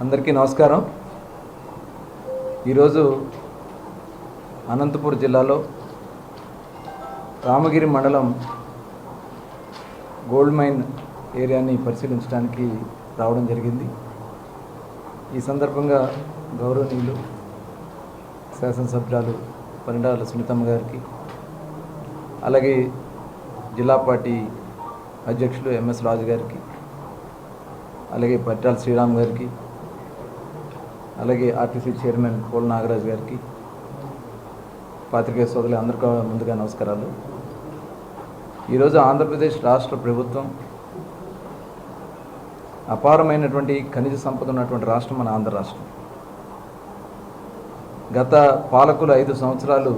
అందరికీ నమస్కారం. ఈరోజు అనంతపురం జిల్లాలో రామగిరి మండలం గోల్డ్ మైన్ ఏరియాని పరిశీలించడానికి రావడం జరిగింది. ఈ సందర్భంగా గౌరవనీయులు శాసనసభ్యురాలు పరిటాల సునీతమ్మ గారికి, అలాగే జిల్లా పార్టీ అధ్యక్షులు ఎంఎస్ రాజు గారికి, అలాగే పరిటాల శ్రీరామ్ గారికి, అలాగే ఆర్టీసీ చైర్మన్ పోల్ నాగరాజు గారికి, పాత్రికేయ సోదరులు అందరికీ ముందుగా నమస్కారాలు. ఈరోజు ఆంధ్రప్రదేశ్ రాష్ట్ర ప్రభుత్వం అపారమైనటువంటి ఖనిజ సంపద ఉన్నటువంటి రాష్ట్రం మన ఆంధ్ర రాష్ట్రం. గత పాలకులు 5 సంవత్సరాలు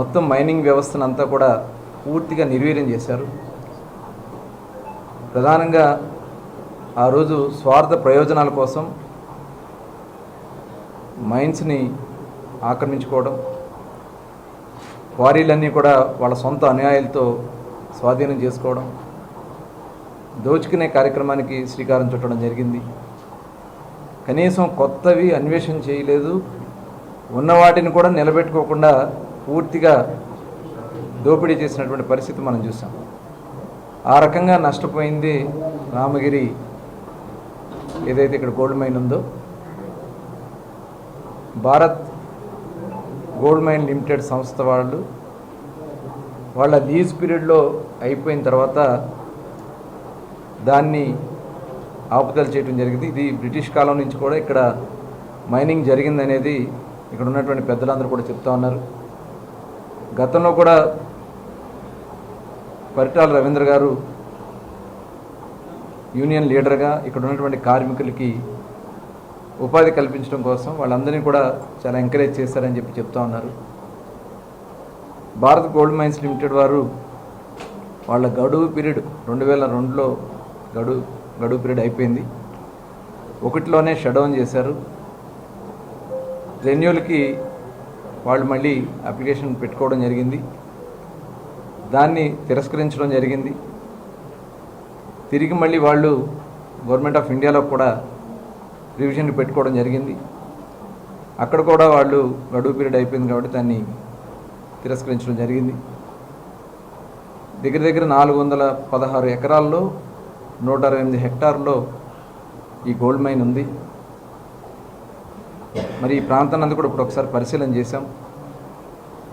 మొత్తం మైనింగ్ వ్యవస్థను అంతా కూడా పూర్తిగా నిర్వీర్యం చేశారు. ప్రధానంగా ఆ రోజు స్వార్థ ప్రయోజనాల కోసం మైన్స్ని ఆక్రమించుకోవడం, క్వారీలన్నీ కూడా వాళ్ళ సొంత అనుయాయులతో స్వాధీనం చేసుకోవడం, దోచుకునే కార్యక్రమానికి శ్రీకారం చుట్టడం జరిగింది. కనీసం కొత్తవి అన్వేషణ చేయలేదు. ఉన్న వాటిని కూడా నిలబెట్టుకోకుండా పూర్తిగా దోపిడీ చేసినటువంటి పరిస్థితి మనం చూసాం. ఆ రకంగా నష్టపోయింది రామగిరి ఏదైతే ఇక్కడ గోల్డ్ మైన్ ఉందో. భారత్ గోల్డ్ మైన్ లిమిటెడ్ సంస్థ వాళ్ళ లీజ్ పీరియడ్లో అయిపోయిన తర్వాత దాన్ని ఆపుదల చేయడం జరిగింది. ఇది బ్రిటిష్ కాలం నుంచి కూడా ఇక్కడ మైనింగ్ జరిగిందనేది ఇక్కడ ఉన్నటువంటి పెద్దలందరూ కూడా చెప్తా ఉన్నారు. గతంలో కూడా పరిటాల రవీంద్ర గారు యూనియన్ లీడర్గా ఇక్కడ ఉన్నటువంటి కార్మికులకి ఉపాధి కల్పించడం కోసం వాళ్ళందరినీ కూడా చాలా ఎంకరేజ్ చేశారని చెప్పి చెప్తా ఉన్నారు. భారత్ గోల్డ్ మైన్స్ లిమిటెడ్ వారు వాళ్ళ గడువు పీరియడ్ 2002లో గడువు పీరియడ్ అయిపోయింది. 1లోనే షట్ డౌన్ చేశారు. రెన్యూల్కి వాళ్ళు మళ్ళీ అప్లికేషన్ పెట్టుకోవడం జరిగింది. దాన్ని తిరస్కరించడం జరిగింది. తిరిగి మళ్ళీ వాళ్ళు గవర్నమెంట్ ఆఫ్ ఇండియాలో కూడా రివిజన్ పెట్టుకోవడం జరిగింది. అక్కడ కూడా వాళ్ళు గడువు పీరియడ్ అయిపోయింది కాబట్టి దాన్ని తిరస్కరించడం జరిగింది. దగ్గర 416 ఎకరాల్లో 168 హెక్టార్లో ఈ గోల్డ్ మైన్ ఉంది. మరి ఈ ప్రాంతాన్ని అంతా కూడా ఇప్పుడు ఒకసారి పరిశీలన చేశాం.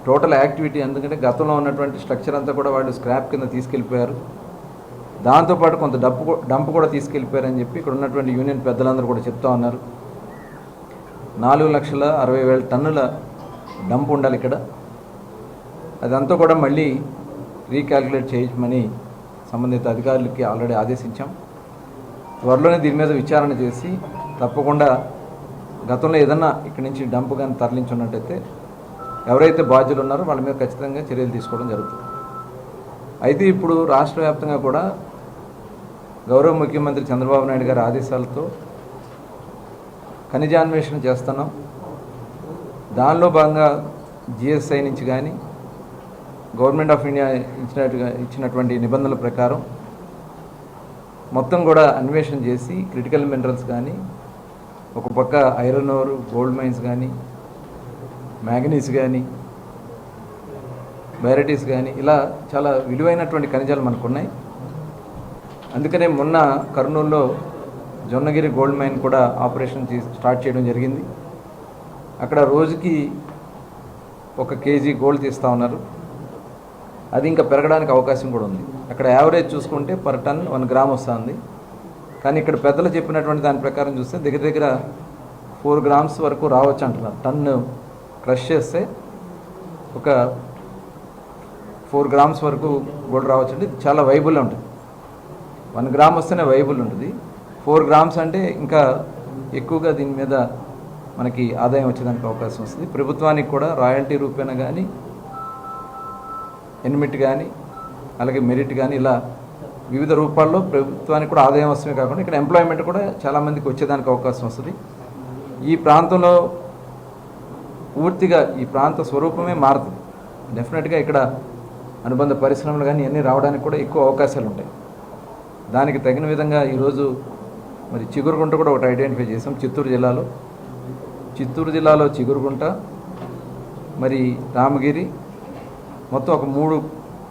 టోటల్ యాక్టివిటీ ఎందుకంటే గతంలో ఉన్నటువంటి స్ట్రక్చర్ అంతా కూడా వాళ్ళు స్క్రాప్ కింద తీసుకెళ్ళిపోయారు. దాంతోపాటు కొంత డంప్ కూడా తీసుకెళ్ళిపోయారని చెప్పి ఇక్కడ ఉన్నటువంటి యూనియన్ పెద్దలందరూ కూడా చెప్తా ఉన్నారు. 4,60,000 టన్నుల డంప్ ఉండాలి ఇక్కడ. అదంతా కూడా మళ్ళీ రీక్యాల్కులేట్ చేయమని సంబంధిత అధికారులకి ఆల్రెడీ ఆదేశించాం. త్వరలోనే దీని మీద విచారణ చేసి తప్పకుండా గతంలో ఏదన్నా ఇక్కడి నుంచి డంప్ కానీ తరలించున్నట్టయితే ఎవరైతే బాధ్యులు ఉన్నారో వాళ్ళ మీద ఖచ్చితంగా చర్యలు తీసుకోవడం జరుగుతుంది. అయితే ఇప్పుడు రాష్ట్ర వ్యాప్తంగా కూడా గౌరవ ముఖ్యమంత్రి చంద్రబాబు నాయుడు గారి ఆదేశాలతో ఖనిజాన్వేషణ చేస్తున్నాం. దానిలో భాగంగా జిఎస్ఐ నుంచి కానీ గవర్నమెంట్ ఆఫ్ ఇండియా ఇచ్చినటువంటి నిబంధనల ప్రకారం మొత్తం కూడా అన్వేషణ చేసి క్రిటికల్ మినరల్స్ కానీ, ఒక పక్క ఐరన్ ఓర్, గోల్డ్ మైన్స్ కానీ, మ్యాంగనీస్ కానీ, బైరటీస్ కానీ, ఇలా చాలా విలువైనటువంటి ఖనిజాలు మనకున్నాయి. అందుకనే మొన్న కర్నూలులో జొన్నగిరి గోల్డ్ మైన్ కూడా ఆపరేషన్ స్టార్ట్ చేయడం జరిగింది. అక్కడ రోజుకి 1 కేజీ గోల్డ్ తీస్తూ ఉన్నారు. అది ఇంకా పెరగడానికి అవకాశం కూడా ఉంది. అక్కడ యావరేజ్ చూసుకుంటే పర్ టన్ 1 గ్రామ్ వస్తుంది. కానీ ఇక్కడ పెద్దలు చెప్పినటువంటి దాని ప్రకారం చూస్తే దగ్గర 4 గ్రామ్స్ వరకు రావచ్చు అంటున్నారు. టన్ను క్రష్ చేస్తే ఒక 4 గ్రామ్స్ వరకు గోల్డ్ రావచ్చు. అంటే చాలా వైబుల్ ఉంటుంది. 1 గ్రామ్ వస్తేనే వైబుల్ ఉంటుంది. 4 గ్రామ్స్ అంటే ఇంకా ఎక్కువగా దీని మీద మనకి ఆదాయం వచ్చేదానికి అవకాశం వస్తుంది. ప్రభుత్వానికి కూడా రాయల్టీ రూపేణా కానీ, ఎన్మిట్ కానీ, అలాగే మెరిట్ కానీ, ఇలా వివిధ రూపాల్లో ప్రభుత్వానికి కూడా ఆదాయం వస్తమే కాకుండా ఇక్కడ ఎంప్లాయ్మెంట్ కూడా చాలామందికి వచ్చేదానికి అవకాశం వస్తుంది. ఈ ప్రాంతంలో పూర్తిగా ఈ ప్రాంత స్వరూపమే మారుతుంది. డెఫినెట్గా ఇక్కడ అనుబంధ పరిశ్రమలు కానీ ఇవన్నీ రావడానికి కూడా ఎక్కువ అవకాశాలు ఉంటాయి. దానికి తగిన విధంగా ఈరోజు మరి చిగురుగుంట కూడా ఒకటి ఐడెంటిఫై చేసాం చిత్తూరు జిల్లాలో చిగురుగుంట, మరి రామగిరి, మొత్తం ఒక 3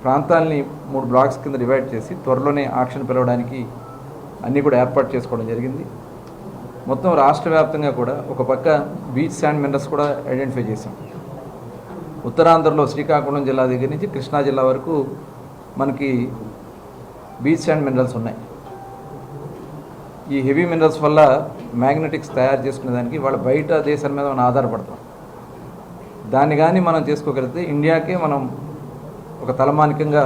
ప్రాంతాలని 3 బ్లాక్స్ కింద డివైడ్ చేసి త్వరలోనే ఆక్షన్ పిలవడానికి అన్నీ కూడా ఏర్పాటు చేసుకోవడం జరిగింది. మొత్తం రాష్ట్ర వ్యాప్తంగా కూడా ఒక పక్క బీచ్ శాండ్ మినరల్స్ కూడా ఐడెంటిఫై చేసాం. ఉత్తరాంధ్రలో శ్రీకాకుళం జిల్లా దగ్గర నుంచి కృష్ణా జిల్లా వరకు మనకి బీచ్ శాండ్ మినరల్స్ ఉన్నాయి. ఈ హెవీ మినరల్స్ వల్ల మ్యాగ్నెటిక్స్ తయారు చేసుకునే దానికి వాళ్ళ బయట దేశాల మీద మనం ఆధారపడతాం. దాన్ని కానీ మనం చేసుకోగలిగితే ఇండియాకే మనం ఒక తలమానికంగా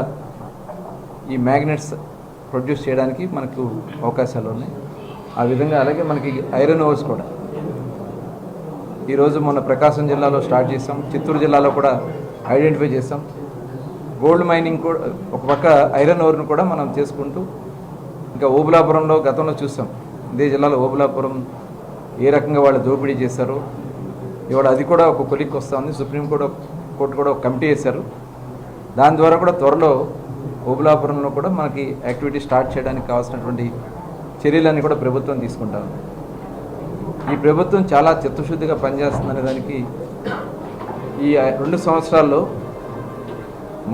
ఈ మ్యాగ్నెట్స్ ప్రొడ్యూస్ చేయడానికి మనకు అవకాశాలు ఉన్నాయి. ఆ విధంగా అలాగే మనకి ఐరన్ ఓర్స్ కూడా ఈరోజు మన ప్రకాశం జిల్లాలో స్టార్ట్ చేసాం, చిత్తూరు జిల్లాలో కూడా ఐడెంటిఫై చేసాం. గోల్డ్ మైనింగ్ కూడా ఒక పక్క ఐరన్ ఓర్ను కూడా మనం చేసుకుంటూ ఇంకా ఓబులాపురంలో గతంలో చూసాం, ఇదే జిల్లాలో ఓబులాపురం ఏ రకంగా వాళ్ళు దోపిడీ చేశారో ఇవాళ అది కూడా ఒక కొలిక్కి వస్తూ ఉంది. సుప్రీంకోర్టు కూడా ఒక కమిటీ వేశారు. దాని ద్వారా కూడా త్వరలో ఓబులాపురంలో కూడా మనకి యాక్టివిటీ స్టార్ట్ చేయడానికి కావాల్సినటువంటి చర్యలన్నీ కూడా ప్రభుత్వం తీసుకుంటారు. ఈ ప్రభుత్వం చాలా చిత్తశుద్ధిగా పనిచేస్తుందనే దానికి ఈ 2 సంవత్సరాల్లో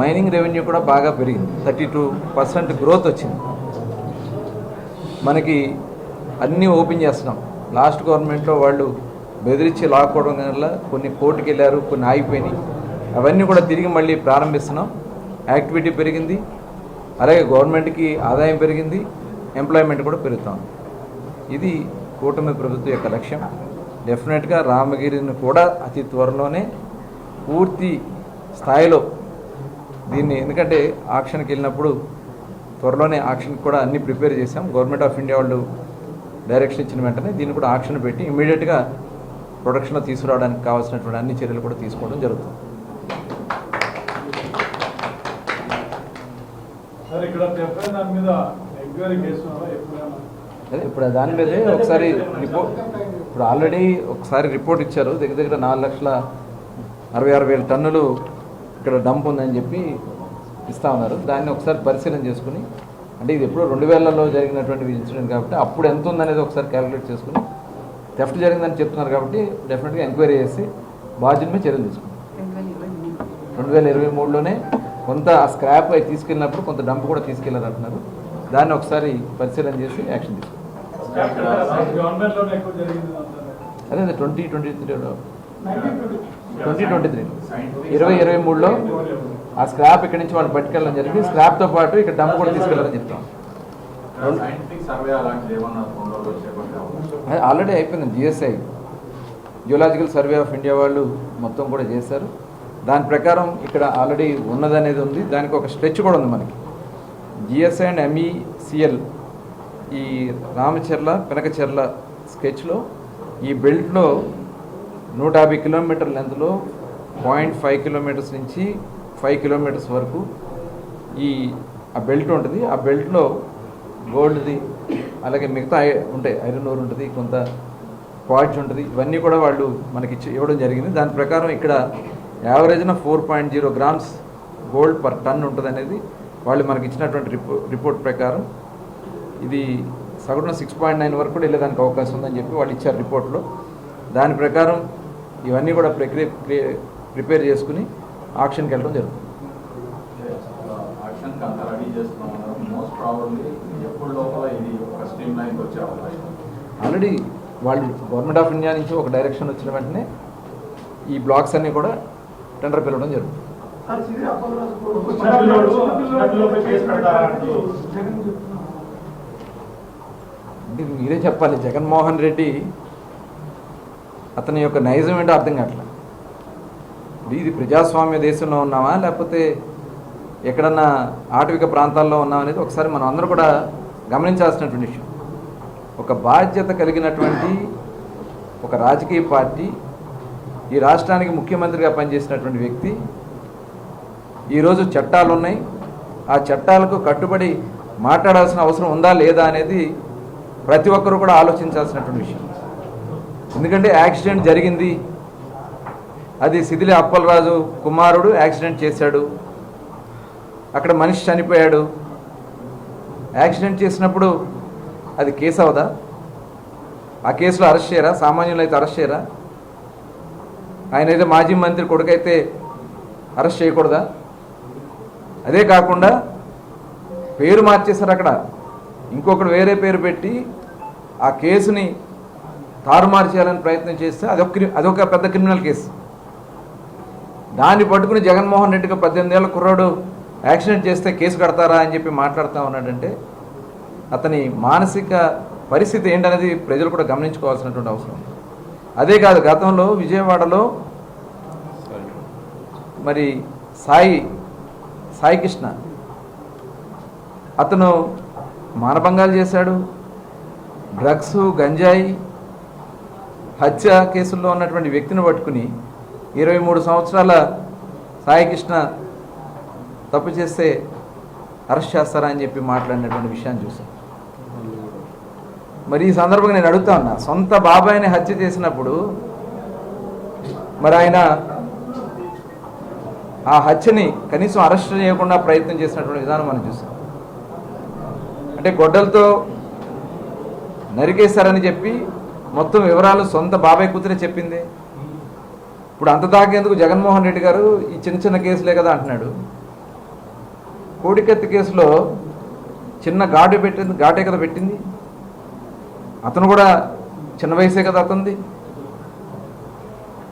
మైనింగ్ రెవెన్యూ కూడా బాగా పెరిగింది. 32% గ్రోత్ వచ్చింది. మనకి అన్నీ ఓపెన్ చేస్తున్నాం. లాస్ట్ గవర్నమెంట్లో వాళ్ళు బెదిరించి లాక్కోవడం వల్ల కొన్ని కోర్టుకు వెళ్ళారు, కొన్ని ఆగిపోయినాయి. అవన్నీ కూడా తిరిగి మళ్ళీ ప్రారంభిస్తున్నాం. యాక్టివిటీ పెరిగింది, అలాగే గవర్నమెంట్కి ఆదాయం పెరిగింది, ఎంప్లాయ్మెంట్ కూడా పెరుగుతాం. ఇది కూటమి ప్రభుత్వం యొక్క లక్ష్యం. డెఫినెట్గా రామగిరిని కూడా అతి త్వరలోనే పూర్తి స్థాయిలో దీన్ని, ఎందుకంటే ఆక్షన్కి వెళ్ళినప్పుడు త్వరలోనే ఆక్షన్కి కూడా అన్నీ ప్రిపేర్ చేసాం. గవర్నమెంట్ ఆఫ్ ఇండియా వాళ్ళు డైరెక్షన్ ఇచ్చిన వెంటనే దీన్ని కూడా ఆక్షన్ పెట్టి ఇమీడియట్గా ప్రొడక్షన్లో తీసుకురావడానికి కావాల్సినటువంటి అన్ని చర్యలు కూడా తీసుకోవడం జరుగుతుంది. అదే ఇప్పుడు దాని మీదే ఒకసారి రిపోర్ట్, ఇప్పుడు ఆల్రెడీ ఒకసారి రిపోర్ట్ ఇచ్చారు. దగ్గర 4,66,000 టన్నులు ఇక్కడ డంప్ ఉందని చెప్పి ఇస్తా ఉన్నారు. దాన్ని ఒకసారి పరిశీలన చేసుకుని, అంటే ఇది ఎప్పుడో 2000లో జరిగినటువంటి ఇన్సిడెంట్ కాబట్టి అప్పుడు ఎంత ఉందనేది ఒకసారి క్యాలిక్యులేట్ చేసుకుని, థెఫ్ట్ జరిగిందని చెప్తున్నారు కాబట్టి డెఫినెట్గా ఎంక్వైరీ చేసి బాధ్యత మీద చర్యలు తీసుకున్నాం. 2023లోనే కొంత స్క్రాప్ అయి తీసుకెళ్ళినప్పుడు కొంత డంప్ కూడా తీసుకెళ్ళారంటున్నారు. దాన్ని ఒకసారి పరిశీలన చేసి యాక్షన్ తీసుకున్నాం. అదే 2023లో 2023లో ఆ స్క్రాప్ ఇక్కడి నుంచి వాళ్ళు పట్టుకెళ్ళడం జరిగింది. స్క్రాప్తో పాటు ఇక్కడ డంప్ కూడా తీసుకెళ్ళాలని చెప్తాం. ఆల్రెడీ అయిపోయింది. GSI geological survey of India వాళ్ళు మొత్తం కూడా చేశారు. దాని ప్రకారం ఇక్కడ ఆల్రెడీ ఉన్నదనేది ఉంది. దానికి ఒక స్ట్రెచ్ కూడా ఉంది మనకి. జిఎస్ఐ అండ్ ఎంఈసిఎల్ ఈ రామచర్ల పినకచెర్ల స్కెచ్లో ఈ బెల్ట్లో 150 కిలోమీటర్ల లెంత్లో 0.5 కిలోమీటర్స్ నుంచి 5 కిలోమీటర్స్ వరకు ఆ బెల్ట్ ఉంటుంది. ఆ బెల్ట్లో గోల్డ్ది అలాగే మిగతా ఉంటాయి, ఐరన్ ఓర్ ఉంటుంది, కొంత క్వార్ట్జ్ ఉంటుంది. ఇవన్నీ కూడా వాళ్ళు మనకి ఇవ్వడం జరిగింది. దాని ప్రకారం ఇక్కడ యావరేజ్న 4.0 గ్రామ్స్ గోల్డ్ పర్ టన్ ఉంటుంది అనేది వాళ్ళు మనకి ఇచ్చినటువంటి రిపోర్ట్ ప్రకారం. ఇది సగటున 6.9 వరకు కూడా వెళ్ళేదానికి అవకాశం ఉందని చెప్పి వాళ్ళు ఇచ్చారు రిపోర్ట్లో. దాని ప్రకారం ఇవన్నీ కూడా ప్రిపేర్ చేసుకుని ఆక్షన్కి వెళ్ళడం జరుగుతుంది. ఆల్రెడీ వాళ్ళు గవర్నమెంట్ ఆఫ్ ఇండియా నుంచి ఒక డైరెక్షన్ వచ్చిన వెంటనే ఈ బ్లాక్స్ అన్నీ కూడా టెండర్ పిలవడం జరుగుతుంది. అంటే మీరే చెప్పాలి. జగన్మోహన్ రెడ్డి అతని యొక్క నైజం ఏంటో అర్థం కావట్లేదు. ఇది ప్రజాస్వామ్య దేశంలో ఉన్నామా లేకపోతే ఎక్కడన్నా ఆటవిక ప్రాంతాల్లో ఉన్నాం అనేది ఒకసారి మనం అందరూ కూడా గమనించాల్సినటువంటి విషయం. ఒక బాధ్యత కలిగినటువంటి ఒక రాజకీయ పార్టీ, ఈ రాష్ట్రానికి ముఖ్యమంత్రిగా పనిచేసినటువంటి వ్యక్తి, ఈరోజు చట్టాలు ఉన్నాయి, ఆ చట్టాలకు కట్టుబడి మాట్లాడాల్సిన అవసరం ఉందా లేదా అనేది ప్రతి ఒక్కరూ కూడా ఆలోచించాల్సినటువంటి విషయం. ఎందుకంటే యాక్సిడెంట్ జరిగింది, అది సిదిలి అప్పలరాజు కుమారుడు యాక్సిడెంట్ చేశాడు, అక్కడ మనిషి చనిపోయాడు. యాక్సిడెంట్ చేసినప్పుడు అది కేసు అవదా? ఆ కేసులో అరెస్ట్ చేయరా? సామాన్యులు అయితే అరెస్ట్ చేయరా? ఆయన అయితే మాజీ మంత్రి కొడుకైతే అరెస్ట్ చేయకూడదా? అదే కాకుండా పేరు మార్చేశారు. అక్కడ ఇంకొకటి వేరే పేరు పెట్టి ఆ కేసుని తారుమారు చేయాలని ప్రయత్నం చేస్తే అదొక పెద్ద క్రిమినల్ కేసు. దాన్ని పట్టుకుని జగన్మోహన్ రెడ్డికి 18 ఏళ్ల కుర్రాడు యాక్సిడెంట్ చేస్తే కేసు కడతారా అని చెప్పి మాట్లాడుతూ ఉన్నాడంటే అతని మానసిక పరిస్థితి ఏంటనేది ప్రజలు కూడా గమనించుకోవాల్సినటువంటి అవసరం. అదే కాదు, గతంలో విజయవాడలో మరి సాయి కృష్ణ అతను మానభంగాలు చేశాడు, డ్రగ్స్, గంజాయి, హత్య కేసుల్లో ఉన్నటువంటి వ్యక్తిని పట్టుకుని 23 సంవత్సరాల సాయి కృష్ణ తప్పు చేస్తే అరెస్ట్ చేస్తారా అని చెప్పి మాట్లాడినటువంటి విషయాన్ని చూసాం. మరి ఈ సందర్భంగా నేను అడుగుతా ఉన్నా, సొంత బాబాయిని హత్య చేసినప్పుడు మరి ఆయన ఆ హత్యని కనీసం అరెస్ట్ చేయకుండా ప్రయత్నం చేసినటువంటి విధానం మనం చూసాం. అంటే గొడ్డలతో నరికేశారని చెప్పి మొత్తం వివరాలు సొంత బాబాయ్ కూతురే చెప్పింది. ఇప్పుడు అంత దాకేందుకు జగన్మోహన్ రెడ్డి గారు ఈ చిన్న చిన్న కేసులే కదా అంటున్నాడు. కోడికత్తి కేసులో చిన్న ఘాటే కదా పెట్టింది. అతను కూడా చిన్న వయసే కదా అతనిది.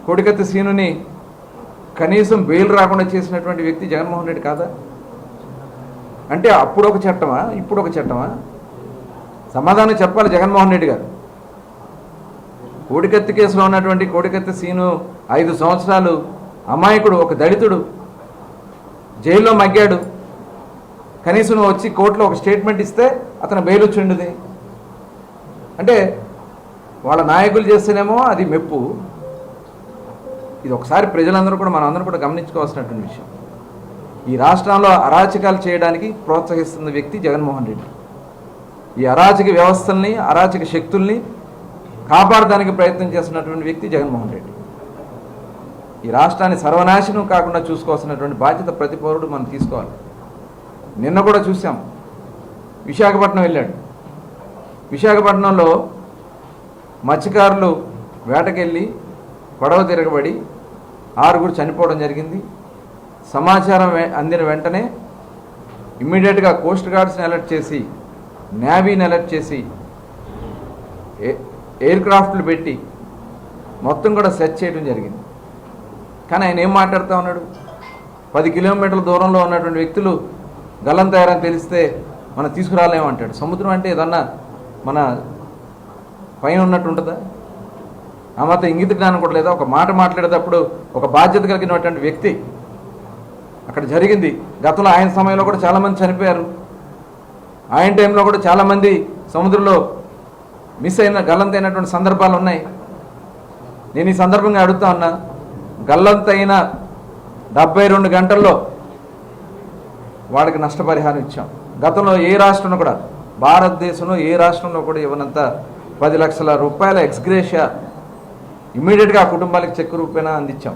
కోడికత్తి సీనుని కనీసం బెయిల్ రాకుండా చేసినటువంటి వ్యక్తి జగన్మోహన్ రెడ్డి కాదా? అంటే అప్పుడు ఒక చట్టమా, ఇప్పుడు ఒక చట్టమా? సమాధానం చెప్పాలి జగన్మోహన్ రెడ్డి గారు. కోడికత్తి కేసులో ఉన్నటువంటి కోడికత్తి సీను 5 సంవత్సరాలు అమాయకుడు, ఒక దళితుడు జైల్లో మగ్గాడు. కనీసం వచ్చి కోర్టులో ఒక స్టేట్మెంట్ ఇస్తే అతను బెయిల్ వచ్చి ఉండేది. అంటే వాళ్ళ నాయకులు చేస్తేనేమో అది మెప్పు. ఇది ఒకసారి ప్రజలందరూ కూడా మనందరూ కూడా గమనించుకోవాల్సినటువంటి విషయం. ఈ రాష్ట్రంలో అరాచకాలు చేయడానికి ప్రోత్సహిస్తున్న వ్యక్తి జగన్మోహన్ రెడ్డి. ఈ అరాచక వ్యవస్థల్ని, అరాచక శక్తుల్ని కాపాడడానికి ప్రయత్నం చేస్తున్నటువంటి వ్యక్తి జగన్మోహన్ రెడ్డి. ఈ రాష్ట్రాన్ని సర్వనాశనం కాకుండా చూసుకోవాల్సినటువంటి బాధ్యత ప్రతి పౌరుడు మనం తీసుకోవాలి. నిన్న కూడా చూసాం, విశాఖపట్నం వెళ్ళాడు. విశాఖపట్నంలో మత్స్యకారులు వేటకెళ్ళి పడవ తిరగబడి 6 చనిపోవడం జరిగింది. సమాచారం అందిన వెంటనే ఇమ్మీడియట్గా కోస్ట్ గార్డ్స్ని అలర్ట్ చేసి, నేవీని అలర్ట్ చేసి, ఎయిర్ క్రాఫ్ట్లు పెట్టి మొత్తం కూడా సెర్చ్ చేయడం జరిగింది. కానీ ఆయన ఏం మాట్లాడుతూ ఉన్నాడు? 10 కిలోమీటర్ల దూరంలో ఉన్నటువంటి వ్యక్తులు గల్లంతయ్యారని తెలిస్తే మనం తీసుకురాలేమంటాడు. సముద్రం అంటే ఏదన్నా మన పైన ఉన్నట్టు ఉంటుందా? ఆ మాత్రం ఇంగిత జ్ఞానం కూడా లేదా? ఒక మాట మాట్లాడేటప్పుడు ఒక బాధ్యత కలిగినటువంటి వ్యక్తి. అక్కడ జరిగింది. గతంలో ఆయన సమయంలో కూడా చాలామంది చనిపోయారు. ఆయన టైంలో కూడా చాలామంది సముద్రంలో మిస్ అయిన గల్లంతైనటువంటి సందర్భాలు ఉన్నాయి. నేను ఈ సందర్భంగా అడుగుతా ఉన్నా, గల్లంతైన 72 గంటల్లో వాడికి నష్టపరిహారం ఇచ్చాం. గతంలో ఏ రాష్ట్రంలో కూడా, భారతదేశంలో ఏ రాష్ట్రంలో కూడా ఇవ్వనంత 10 లక్షల రూపాయల ఎక్స్గ్రేషియా ఇమ్మీడియట్గా ఆ కుటుంబాలకు చెక్ రూపేణా అందించాం.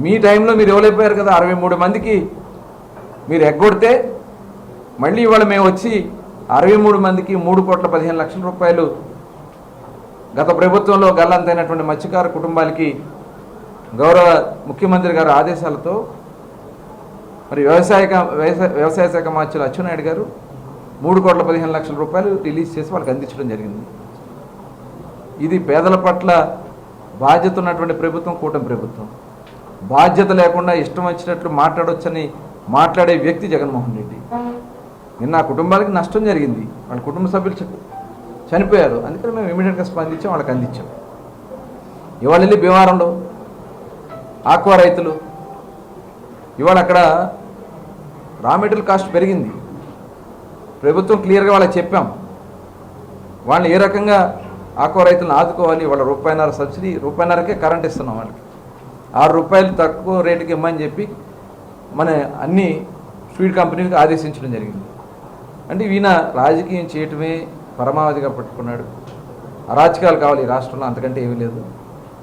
మీ టైంలో మీరు ఇవ్వలేకపోయారు కదా. 63 మందికి మీరు ఎగ్గొడితే మళ్ళీ ఇవాళ మేము వచ్చి 63 మందికి 3,15,00,000 రూపాయలు గత ప్రభుత్వంలో గల్లంతైనటువంటి మత్స్యకార కుటుంబాలకి గౌరవ ముఖ్యమంత్రి గారి ఆదేశాలతో మరి వ్యవసాయ శాఖ మంత్రులు అచ్చెన్నాయుడు గారు 3,15,00,000 రూపాయలు రిలీజ్ చేసి వాళ్ళకి అందించడం జరిగింది. ఇది పేదల పట్ల బాధ్యత ఉన్నటువంటి ప్రభుత్వం, కూటమి ప్రభుత్వం. బాధ్యత లేకుండా ఇష్టం వచ్చినట్లు మాట్లాడొచ్చని మాట్లాడే వ్యక్తి జగన్మోహన్ రెడ్డి. నిన్న ఆ కుటుంబాలకి నష్టం జరిగింది, వాళ్ళ కుటుంబ సభ్యులు చనిపోయారు. అందుకని మేము ఇమీడియట్గా స్పందించాం, వాళ్ళకి అందించాం. ఇవాళ వెళ్ళి భీమవరంలో ఆక్వా రైతులు, ఇవాళ అక్కడ రా మెటీరియల్ కాస్ట్ పెరిగింది. ప్రభుత్వం క్లియర్గా వాళ్ళకి చెప్పాం, వాళ్ళని ఏ రకంగా ఆక్వా రైతులను ఆదుకోవాలి. వాళ్ళ ₹1.5 సబ్సిడీ, ₹1.5కే కరెంట్ ఇస్తున్నాం. వాళ్ళకి ₹6 తక్కువ రేటుకి ఇమ్మని చెప్పి మన అన్ని ఫీడ్ కంపెనీలకు ఆదేశించడం జరిగింది. అంటే ఈయన రాజకీయం చేయటమే పరమావధిగా పట్టుకున్నాడు. అరాచకాలు కావాలి ఈ రాష్ట్రంలో, అంతకంటే ఏమీ లేదు.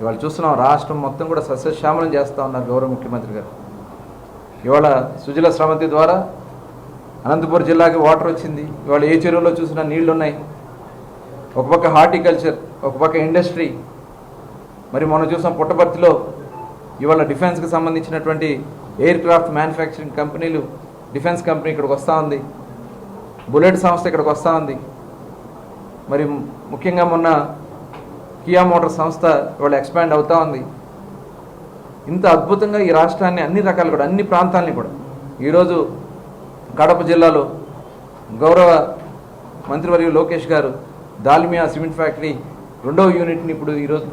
ఇవాళ చూస్తున్నాం, రాష్ట్రం మొత్తం కూడా సస్యశ్యామలం చేస్తూ ఉన్నారు గౌరవ ముఖ్యమంత్రి గారు. ఇవాళ సుజల స్రవంతి ద్వారా అనంతపురం జిల్లాకి వాటర్ వచ్చింది. ఇవాళ ఏ చెరువులో చూసినా నీళ్లు ఉన్నాయి. ఒక పక్క హార్టికల్చర్, ఒక పక్క ఇండస్ట్రీ. మరి మనం చూసాం పుట్టపర్తిలో ఇవాళ డిఫెన్స్కి సంబంధించినటువంటి ఎయిర్ క్రాఫ్ట్ మ్యానుఫ్యాక్చరింగ్ కంపెనీలు, డిఫెన్స్ కంపెనీ ఇక్కడికి వస్తూ ఉంది, బుల్లెట్ సంస్థ ఇక్కడికి వస్తూ ఉంది. మరి ముఖ్యంగా మొన్న కియా మోటార్ సంస్థ ఇవాళ ఎక్స్పాండ్ అవుతూ ఉంది. ఇంత అద్భుతంగా ఈ రాష్ట్రాన్ని అన్ని రకాలు కూడా, అన్ని ప్రాంతాలని కూడా ఈరోజు కడప జిల్లాలో గౌరవ మంత్రివర్యులు లోకేష్ గారు దాల్మియా సిమెంట్ ఫ్యాక్టరీ 2వ యూనిట్ని ఇప్పుడు ఈరోజు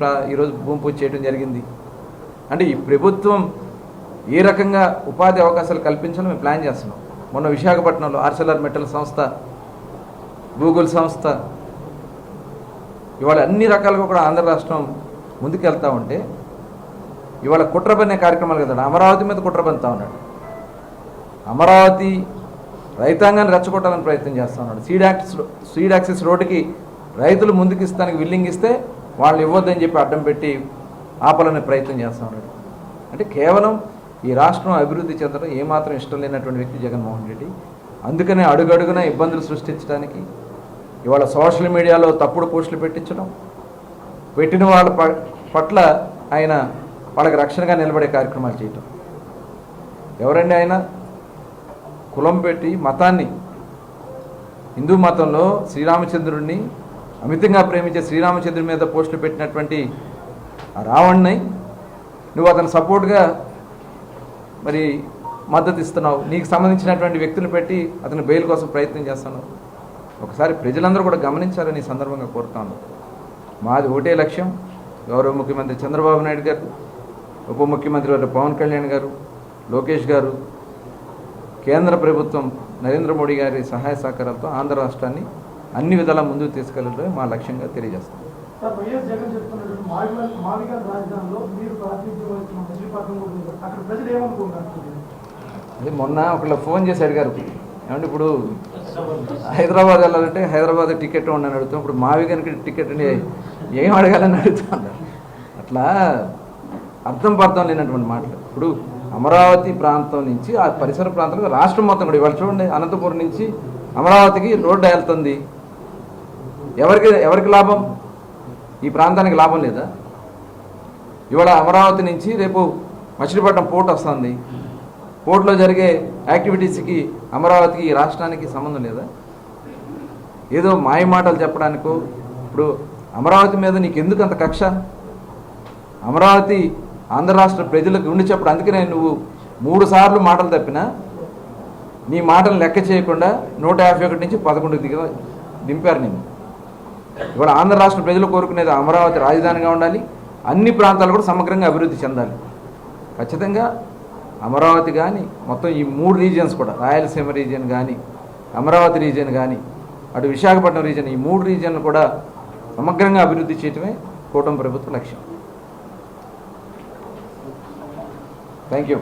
భూమి పూజ చేయడం జరిగింది. అంటే ఈ ప్రభుత్వం ఏ రకంగా ఉపాధి అవకాశాలు కల్పించాలో మేము ప్లాన్ చేస్తున్నాం. మొన్న విశాఖపట్నంలో ఆర్సెలర్ మెటల్ సంస్థ, గూగుల్ సంస్థ, ఇవాళ అన్ని రకాలుగా కూడా ఆంధ్ర రాష్ట్రం ముందుకెళ్తూ ఉంటే ఇవాళ కుట్రబన్నే కార్యక్రమాలు కదా, అమరావతి మీద కుట్రబంతా ఉన్నాడు. అమరావతి రైతాంగాన్ని రెచ్చగొట్టాలని ప్రయత్నం చేస్తూ ఉన్నాడు. సీడ్ యాక్సెస్ రోడ్డుకి రైతులు ముందుకు ఇస్తానికి విల్లింగ్ ఇస్తే వాళ్ళు ఇవ్వద్దని చెప్పి అడ్డం పెట్టి ఆపాలనే ప్రయత్నం చేస్తూ ఉన్నాడు. అంటే కేవలం ఈ రాష్ట్రం అభివృద్ధి చెందడం ఏమాత్రం ఇష్టం లేనటువంటి వ్యక్తి జగన్మోహన్ రెడ్డి. అందుకనే అడుగడుగున ఇబ్బందులు సృష్టించడానికి ఇవాళ సోషల్ మీడియాలో తప్పుడు పోస్టులు పెట్టించడం, పెట్టిన వాళ్ళ పట్ల ఆయన వాళ్ళకి రక్షణగా నిలబడే కార్యక్రమాలు చేయటం. ఎవరండి ఆయన? కులం పెట్టి మతాన్ని, హిందూ మతంలో శ్రీరామచంద్రుడిని అమితంగా ప్రేమించే శ్రీరామచంద్రుడి మీద పోస్టులు పెట్టినటువంటి ఆ రావణ్ణి నువ్వు అతను సపోర్ట్గా మరి మద్దతు ఇస్తున్నావు. నీకు సంబంధించినటువంటి వ్యక్తులు పెట్టి అతని బెయిల్ కోసం ప్రయత్నం చేస్తున్నావు. ఒకసారి ప్రజలందరూ కూడా గమనించాలని ఈ సందర్భంగా కోరుతాను. మాది ఒకటే లక్ష్యం, గౌరవ ముఖ్యమంత్రి చంద్రబాబు నాయుడు గారు, ఉప ముఖ్యమంత్రి వారు పవన్ కళ్యాణ్ గారు, లోకేష్ గారు, కేంద్ర ప్రభుత్వం నరేంద్ర మోడీ గారి సహాయ సహకారాలతో ఆంధ్ర రాష్ట్రాన్ని అన్ని విధాలా ముందుకు తీసుకెళ్లడమే మా లక్ష్యంగా తెలియజేస్తాం. అది మొన్న ఒకళ్ళు ఫోన్ చేసి అడిగారు, ఏమంటే ఇప్పుడు హైదరాబాద్ వెళ్ళాలంటే హైదరాబాద్ టికెట్ ఉండని అడుగుతాం, ఇప్పుడు మావిగానికి టికెట్ అండి ఏం అడగాలని అడుగుతున్నారు. అట్లా అర్థం పర్థం లేనటువంటి మాటలు. ఇప్పుడు అమరావతి ప్రాంతం నుంచి ఆ పరిసర ప్రాంతాలకు రాష్ట్రం మొత్తం కూడా ఇవాళ చూడండి, అనంతపురం నుంచి అమరావతికి రోడ్డు వెళ్తుంది. ఎవరికి లాభం? ఈ ప్రాంతానికి లాభం లేదా? ఇవాళ అమరావతి నుంచి రేపు మచిలీపట్నం పోర్ట్ వస్తుంది. పోర్టులో జరిగే యాక్టివిటీస్కి అమరావతికి ఈ రాష్ట్రానికి సంబంధం లేదా? ఏదో మాయ మాటలు చెప్పడానికో. ఇప్పుడు అమరావతి మీద నీకు ఎందుకు అంత కక్ష? అమరావతి ఆంధ్ర రాష్ట్ర ప్రజలకు ఉండి చెప్పడం. అందుకనే నువ్వు 3 సార్లు మాటలు తప్పినా నీ మాటలు లెక్క చేయకుండా 151 నుంచి 11 దింపారు నేను. ఇవాళ ఆంధ్ర రాష్ట్ర ప్రజలు కోరుకునేది అమరావతి రాజధానిగా ఉండాలి, అన్ని ప్రాంతాలు కూడా సమగ్రంగా అభివృద్ధి చెందాలి. ఖచ్చితంగా అమరావతి కానీ మొత్తం ఈ 3 రీజియన్స్ కూడా, రాయలసీమ రీజియన్ కానీ, అమరావతి రీజియన్ కానీ, అటు విశాఖపట్నం రీజియన్, ఈ 3 రీజియన్లు కూడా సమగ్రంగా అభివృద్ధి చేయటమే కూటమి ప్రభుత్వ లక్ష్యం. Thank you.